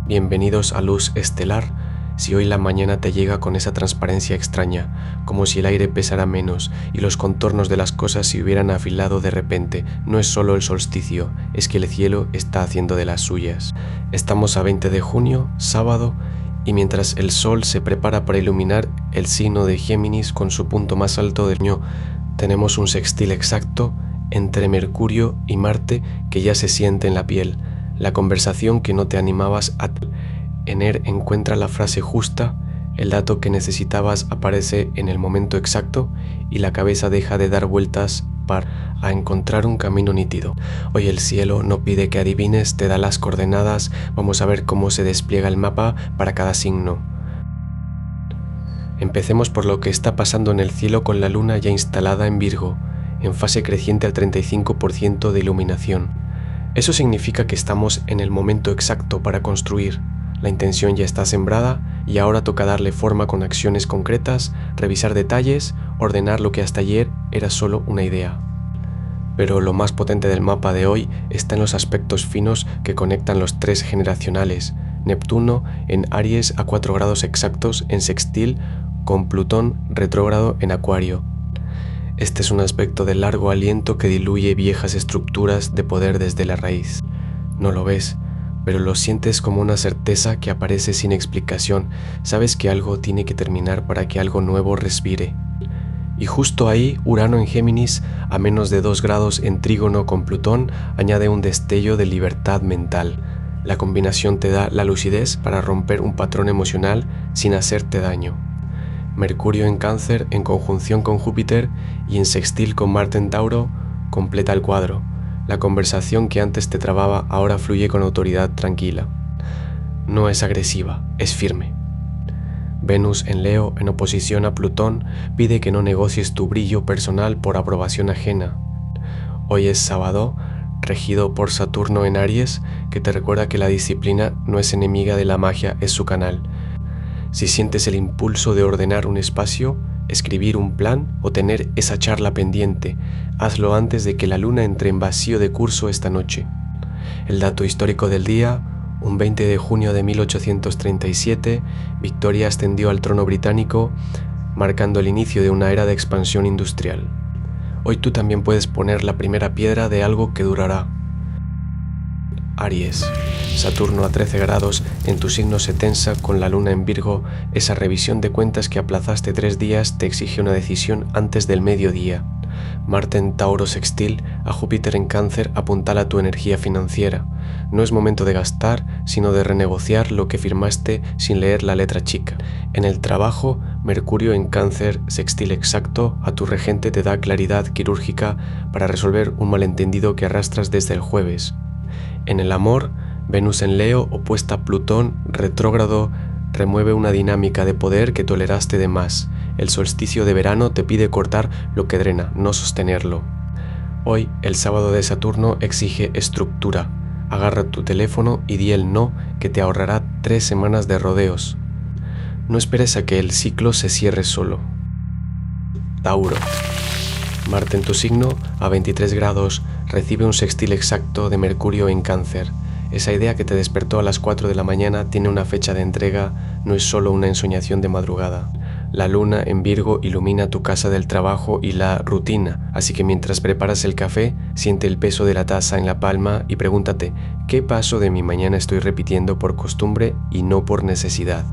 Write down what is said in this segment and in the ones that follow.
Bienvenidos a Luz Estelar. Si hoy la mañana te llega con esa transparencia extraña, como si el aire pesara menos y los contornos de las cosas se hubieran afilado de repente, no es solo el solsticio, es que el cielo está haciendo de las suyas. Estamos a 20 de junio, sábado, y mientras el sol se prepara para iluminar el signo de Géminis con su punto más alto del año, tenemos un sextil exacto entre Mercurio y Marte que ya se siente en la piel. La conversación que no te animabas a tener. En él encuentra la frase justa, el dato que necesitabas aparece en el momento exacto y la cabeza deja de dar vueltas para encontrar un camino nítido. Hoy el cielo no pide que adivines, te da las coordenadas, vamos a ver cómo se despliega el mapa para cada signo. Empecemos por lo que está pasando en el cielo con la luna ya instalada en Virgo, en fase creciente al 35% de iluminación. Eso significa que estamos en el momento exacto para construir. La intención ya está sembrada y ahora toca darle forma con acciones concretas, revisar detalles, ordenar lo que hasta ayer era solo una idea. Pero lo más potente del mapa de hoy está en los aspectos finos que conectan los tres generacionales. Neptuno en Aries a 4 grados exactos en sextil con Plutón retrógrado en Acuario. Este es un aspecto de largo aliento que diluye viejas estructuras de poder desde la raíz. No lo ves, pero lo sientes como una certeza que aparece sin explicación. Sabes que algo tiene que terminar para que algo nuevo respire. Y justo ahí, Urano en Géminis, a menos de 2 grados en trígono con Plutón, añade un destello de libertad mental. La combinación te da la lucidez para romper un patrón emocional sin hacerte daño. Mercurio en Cáncer en conjunción con Júpiter y en sextil con Marte en Tauro completa el cuadro. La conversación que antes te trababa ahora fluye con autoridad tranquila. No es agresiva, es firme. Venus en Leo en oposición a Plutón pide que no negocies tu brillo personal por aprobación ajena. Hoy es sábado, regido por Saturno en Aries, que te recuerda que la disciplina no es enemiga de la magia, es su canal. Si sientes el impulso de ordenar un espacio, escribir un plan o tener esa charla pendiente, hazlo antes de que la luna entre en vacío de curso esta noche. El dato histórico del día, un 20 de junio de 1837, Victoria ascendió al trono británico, marcando el inicio de una era de expansión industrial. Hoy tú también puedes poner la primera piedra de algo que durará. Aries. Saturno a 13 grados en tu signo se tensa con la luna en Virgo. Esa revisión de cuentas que aplazaste 3 días te exige una decisión antes del mediodía. Marte en Tauro sextil a Júpiter en Cáncer apuntala tu energía financiera. No es momento de gastar, sino de renegociar lo que firmaste sin leer la letra chica. En el trabajo, Mercurio en Cáncer sextil exacto a tu regente te da claridad quirúrgica para resolver un malentendido que arrastras desde el jueves. En el amor, Venus en Leo opuesta a Plutón retrógrado remueve una dinámica de poder que toleraste de más. El solsticio de verano te pide cortar lo que drena, no sostenerlo. Hoy, el sábado de Saturno exige estructura. Agarra tu teléfono y di el no que te ahorrará 3 semanas de rodeos. No esperes a que el ciclo se cierre solo. Tauro. Marte en tu signo, a 23 grados, recibe un sextil exacto de Mercurio en Cáncer. Esa idea que te despertó a las 4 de la mañana tiene una fecha de entrega, no es solo una ensoñación de madrugada. La luna en Virgo ilumina tu casa del trabajo y la rutina, así que mientras preparas el café, siente el peso de la taza en la palma y pregúntate, ¿qué paso de mi mañana estoy repitiendo por costumbre y no por necesidad?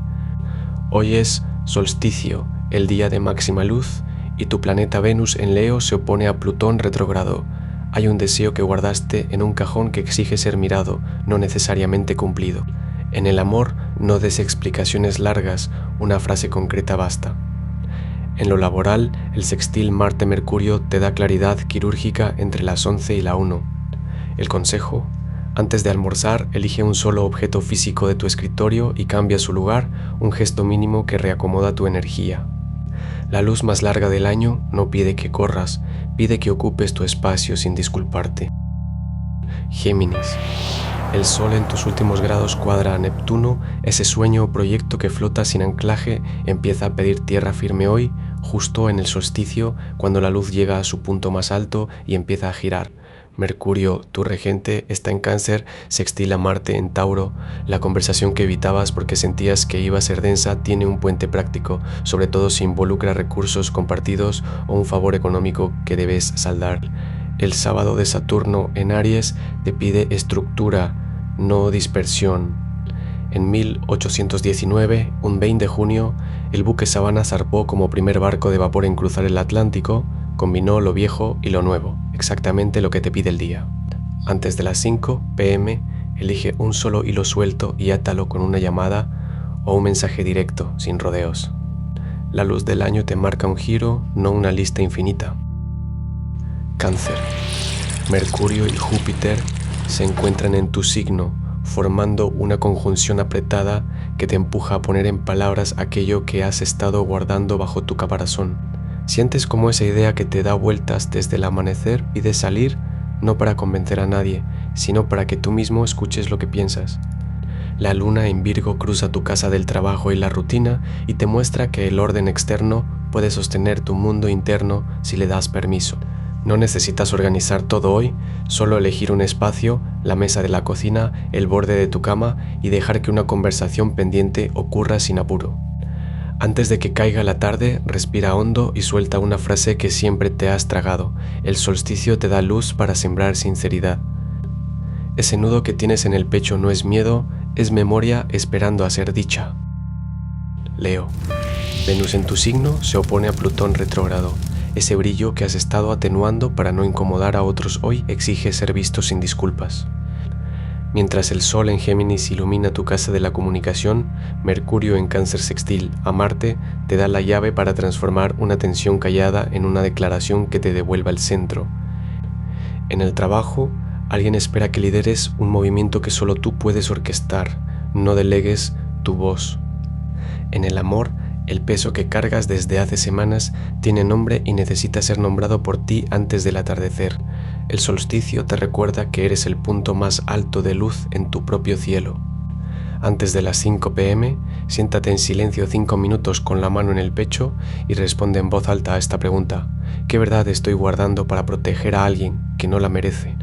Hoy es solsticio, el día de máxima luz, y tu planeta Venus en Leo se opone a Plutón retrógrado. Hay un deseo que guardaste en un cajón que exige ser mirado, no necesariamente cumplido. En el amor, no des explicaciones largas, una frase concreta basta. En lo laboral, el sextil Marte-Mercurio te da claridad quirúrgica entre las 11 y la 1. El consejo: antes de almorzar, elige un solo objeto físico de tu escritorio y cambia su lugar, un gesto mínimo que reacomoda tu energía. La luz más larga del año no pide que corras, pide que ocupes tu espacio sin disculparte. Géminis. El Sol en tus últimos grados cuadra a Neptuno, ese sueño o proyecto que flota sin anclaje empieza a pedir tierra firme hoy, justo en el solsticio, cuando la luz llega a su punto más alto y empieza a girar. Mercurio, tu regente, está en Cáncer, sextil a Marte en Tauro. La conversación que evitabas porque sentías que iba a ser densa tiene un puente práctico, sobre todo si involucra recursos compartidos o un favor económico que debes saldar. El sábado de Saturno en Aries te pide estructura, no dispersión. En 1819, un 20 de junio, el buque Savannah zarpó como primer barco de vapor en cruzar el Atlántico. Combinó lo viejo y lo nuevo, exactamente lo que te pide el día. Antes de las 5 p.m, elige un solo hilo suelto y átalo con una llamada o un mensaje directo, sin rodeos. La luz del año te marca un giro, no una lista infinita. Cáncer. Mercurio y Júpiter se encuentran en tu signo, formando una conjunción apretada que te empuja a poner en palabras aquello que has estado guardando bajo tu caparazón. Sientes como esa idea que te da vueltas desde el amanecer pide salir, no para convencer a nadie, sino para que tú mismo escuches lo que piensas. La luna en Virgo cruza tu casa del trabajo y la rutina y te muestra que el orden externo puede sostener tu mundo interno si le das permiso. No necesitas organizar todo hoy, solo elegir un espacio, la mesa de la cocina, el borde de tu cama y dejar que una conversación pendiente ocurra sin apuro. Antes de que caiga la tarde, respira hondo y suelta una frase que siempre te has tragado. El solsticio te da luz para sembrar sinceridad. Ese nudo que tienes en el pecho no es miedo, es memoria esperando a ser dicha. Leo. Venus en tu signo se opone a Plutón retrógrado. Ese brillo que has estado atenuando para no incomodar a otros hoy exige ser visto sin disculpas. Mientras el Sol en Géminis ilumina tu casa de la comunicación, Mercurio en Cáncer sextil a Marte te da la llave para transformar una tensión callada en una declaración que te devuelva el centro. En el trabajo, alguien espera que lideres un movimiento que solo tú puedes orquestar, no delegues tu voz. En el amor, el peso que cargas desde hace semanas tiene nombre y necesita ser nombrado por ti antes del atardecer. El solsticio te recuerda que eres el punto más alto de luz en tu propio cielo. Antes de las 5 p.m, siéntate en silencio 5 minutos con la mano en el pecho y responde en voz alta a esta pregunta. ¿Qué verdad estoy guardando para proteger a alguien que no la merece?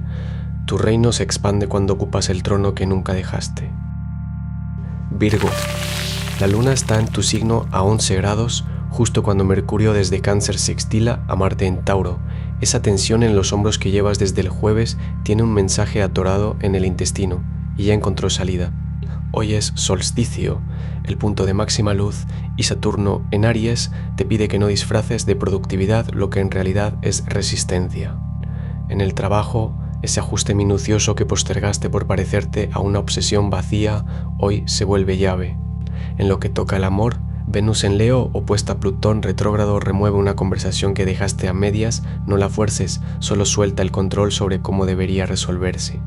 Tu reino se expande cuando ocupas el trono que nunca dejaste. Virgo. La luna está en tu signo a 11 grados, justo cuando Mercurio desde Cáncer sextila a Marte en Tauro. Esa tensión en los hombros que llevas desde el jueves tiene un mensaje atorado en el intestino y ya encontró salida. Hoy es solsticio, el punto de máxima luz, y Saturno en Aries te pide que no disfraces de productividad lo que en realidad es resistencia. En el trabajo, ese ajuste minucioso que postergaste por parecerte a una obsesión vacía, hoy se vuelve llave. En lo que toca al amor, Venus en Leo, opuesta a Plutón retrógrado, remueve una conversación que dejaste a medias, no la fuerces, solo suelta el control sobre cómo debería resolverse.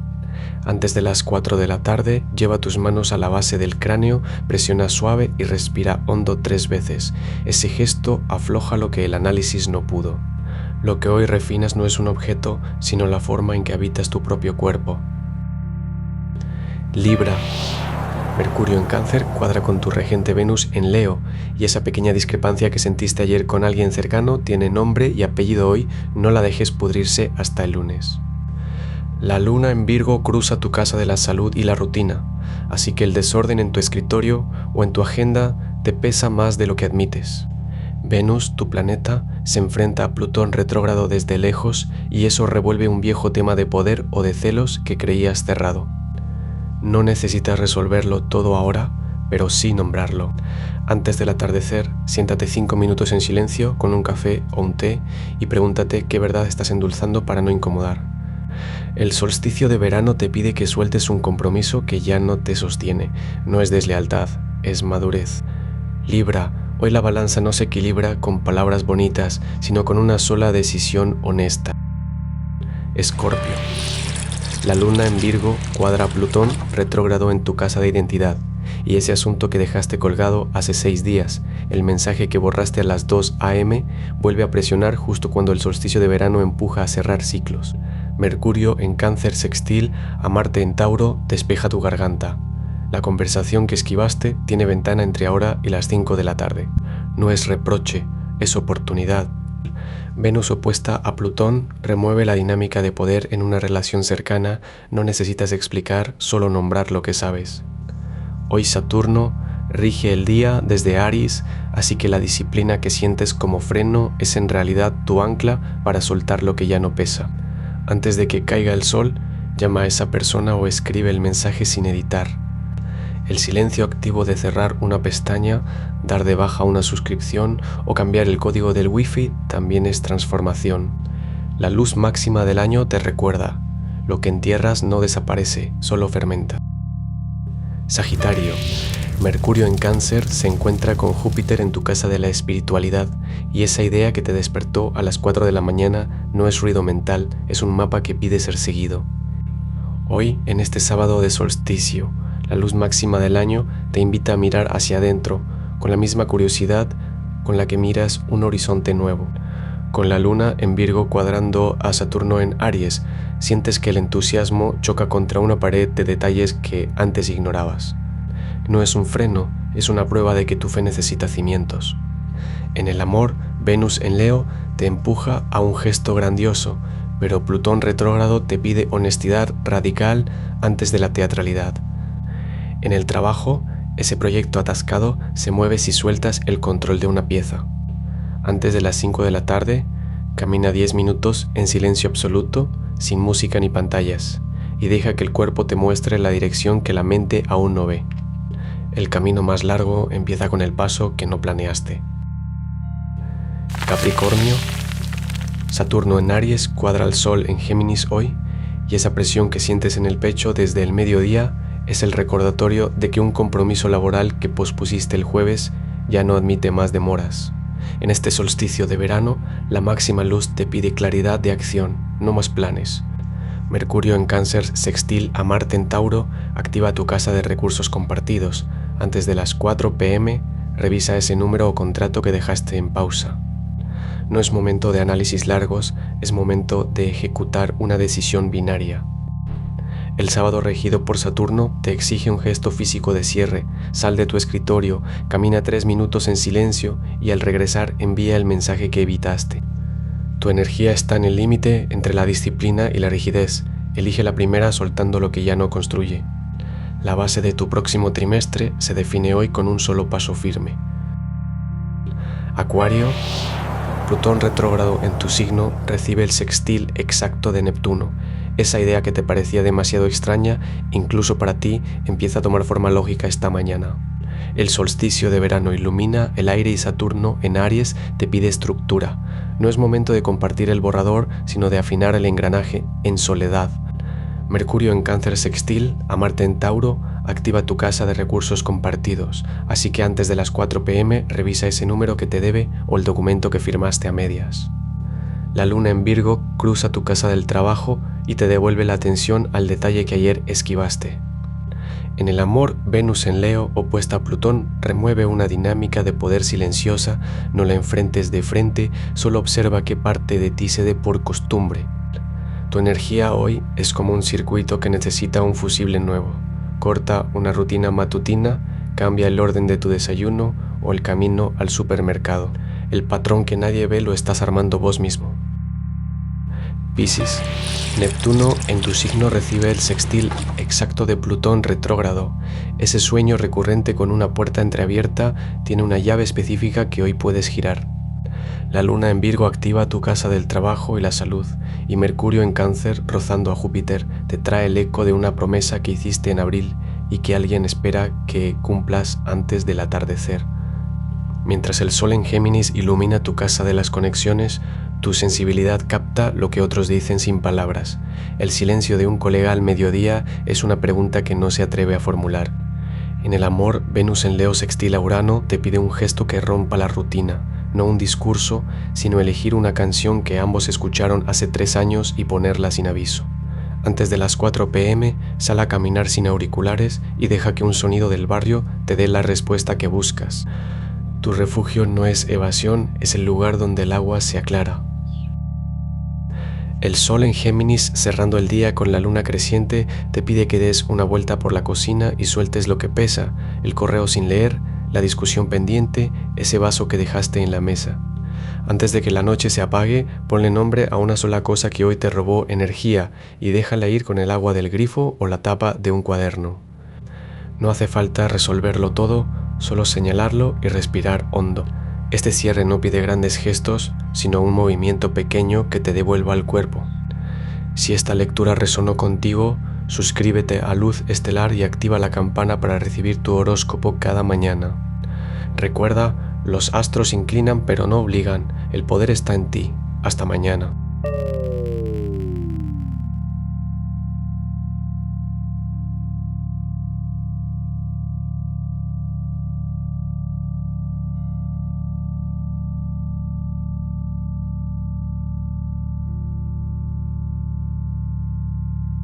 Antes de las 4 de la tarde, lleva tus manos a la base del cráneo, presiona suave y respira hondo 3 veces. Ese gesto afloja lo que el análisis no pudo. Lo que hoy refinas no es un objeto, sino la forma en que habitas tu propio cuerpo. Libra. Mercurio en Cáncer cuadra con tu regente Venus en Leo, y esa pequeña discrepancia que sentiste ayer con alguien cercano tiene nombre y apellido hoy, no la dejes pudrirse hasta el lunes. La luna en Virgo cruza tu casa de la salud y la rutina, así que el desorden en tu escritorio o en tu agenda te pesa más de lo que admites. Venus, tu planeta, se enfrenta a Plutón retrógrado desde lejos y eso revuelve un viejo tema de poder o de celos que creías cerrado. No necesitas resolverlo todo ahora, pero sí nombrarlo. Antes del atardecer, siéntate 5 minutos en silencio con un café o un té y pregúntate qué verdad estás endulzando para no incomodar. El solsticio de verano te pide que sueltes un compromiso que ya no te sostiene. No es deslealtad, es madurez. Libra, hoy la balanza no se equilibra con palabras bonitas, sino con una sola decisión honesta. Escorpio. La luna en Virgo cuadra a Plutón retrógrado en tu casa de identidad, y ese asunto que dejaste colgado hace 6 días, el mensaje que borraste a las 2 a.m., vuelve a presionar justo cuando el solsticio de verano empuja a cerrar ciclos. Mercurio en Cáncer sextil a Marte en Tauro despeja tu garganta. La conversación que esquivaste tiene ventana entre ahora y las 5 de la tarde. No es reproche, es oportunidad. Venus opuesta a Plutón remueve la dinámica de poder en una relación cercana, no necesitas explicar, solo nombrar lo que sabes. Hoy Saturno rige el día desde Aries, así que la disciplina que sientes como freno es en realidad tu ancla para soltar lo que ya no pesa. Antes de que caiga el sol, llama a esa persona o escribe el mensaje sin editar. El silencio activo de cerrar una pestaña, dar de baja una suscripción o cambiar el código del wifi también es transformación. La luz máxima del año te recuerda, lo que entierras no desaparece, solo fermenta. Sagitario, Mercurio en Cáncer se encuentra con Júpiter en tu casa de la espiritualidad y esa idea que te despertó a las 4 de la mañana no es ruido mental, es un mapa que pide ser seguido. Hoy, en este sábado de solsticio, la luz máxima del año te invita a mirar hacia adentro, con la misma curiosidad con la que miras un horizonte nuevo. Con la luna en Virgo cuadrando a Saturno en Aries, sientes que el entusiasmo choca contra una pared de detalles que antes ignorabas. No es un freno, es una prueba de que tu fe necesita cimientos. En el amor, Venus en Leo te empuja a un gesto grandioso, pero Plutón retrógrado te pide honestidad radical antes de la teatralidad. En el trabajo, ese proyecto atascado se mueve si sueltas el control de una pieza. Antes de las 5 de la tarde, camina 10 minutos en silencio absoluto, sin música ni pantallas, y deja que el cuerpo te muestre la dirección que la mente aún no ve. El camino más largo empieza con el paso que no planeaste. Capricornio, Saturno en Aries cuadra al Sol en Géminis hoy, y esa presión que sientes en el pecho desde el mediodía es el recordatorio de que un compromiso laboral que pospusiste el jueves ya no admite más demoras. En este solsticio de verano, la máxima luz te pide claridad de acción, no más planes. Mercurio en Cáncer sextil a Marte en Tauro activa tu casa de recursos compartidos. Antes de las 4 p.m, revisa ese número o contrato que dejaste en pausa. No es momento de análisis largos, es momento de ejecutar una decisión binaria. El sábado regido por Saturno te exige un gesto físico de cierre. Sal de tu escritorio, camina 3 minutos en silencio y al regresar envía el mensaje que evitaste. Tu energía está en el límite entre la disciplina y la rigidez. Elige la primera soltando lo que ya no construye. La base de tu próximo trimestre se define hoy con un solo paso firme. Acuario, Plutón retrógrado en tu signo recibe el sextil exacto de Neptuno. Esa idea que te parecía demasiado extraña, incluso para ti, empieza a tomar forma lógica esta mañana. El solsticio de verano ilumina el aire y Saturno en Aries te pide estructura. No es momento de compartir el borrador, sino de afinar el engranaje en soledad. Mercurio en Cáncer sextil a Marte en Tauro activa tu casa de recursos compartidos, así que antes de las 4 p.m. revisa ese número que te debe o el documento que firmaste a medias. La luna en Virgo cruza tu casa del trabajo y te devuelve la atención al detalle que ayer esquivaste. En el amor, Venus en Leo opuesta a Plutón remueve una dinámica de poder silenciosa, no la enfrentes de frente, solo observa qué parte de ti cede por costumbre. Tu energía hoy es como un circuito que necesita un fusible nuevo. Corta una rutina matutina, cambia el orden de tu desayuno o el camino al supermercado. El patrón que nadie ve lo estás armando vos mismo. Piscis, Neptuno en tu signo recibe el sextil exacto de Plutón retrógrado. Ese sueño recurrente con una puerta entreabierta tiene una llave específica que hoy puedes girar. La luna en Virgo activa tu casa del trabajo y la salud, y Mercurio en Cáncer, rozando a Júpiter, te trae el eco de una promesa que hiciste en abril y que alguien espera que cumplas antes del atardecer. Mientras el sol en Géminis ilumina tu casa de las conexiones, tu sensibilidad capta lo que otros dicen sin palabras. El silencio de un colega al mediodía es una pregunta que no se atreve a formular. En el amor, Venus en Leo sextil a Urano te pide un gesto que rompa la rutina, no un discurso, sino elegir una canción que ambos escucharon hace 3 años y ponerla sin aviso. Antes de las 4 p.m, sal a caminar sin auriculares y deja que un sonido del barrio te dé la respuesta que buscas. Tu refugio no es evasión, es el lugar donde el agua se aclara. El sol en Géminis, cerrando el día con la luna creciente, te pide que des una vuelta por la cocina y sueltes lo que pesa, el correo sin leer, la discusión pendiente, ese vaso que dejaste en la mesa. Antes de que la noche se apague, ponle nombre a una sola cosa que hoy te robó energía y déjala ir con el agua del grifo o la tapa de un cuaderno. No hace falta resolverlo todo, solo señalarlo y respirar hondo. Este cierre no pide grandes gestos, sino un movimiento pequeño que te devuelva al cuerpo. Si esta lectura resonó contigo, suscríbete a Luz Estelar y activa la campana para recibir tu horóscopo cada mañana. Recuerda, los astros inclinan pero no obligan, el poder está en ti. Hasta mañana.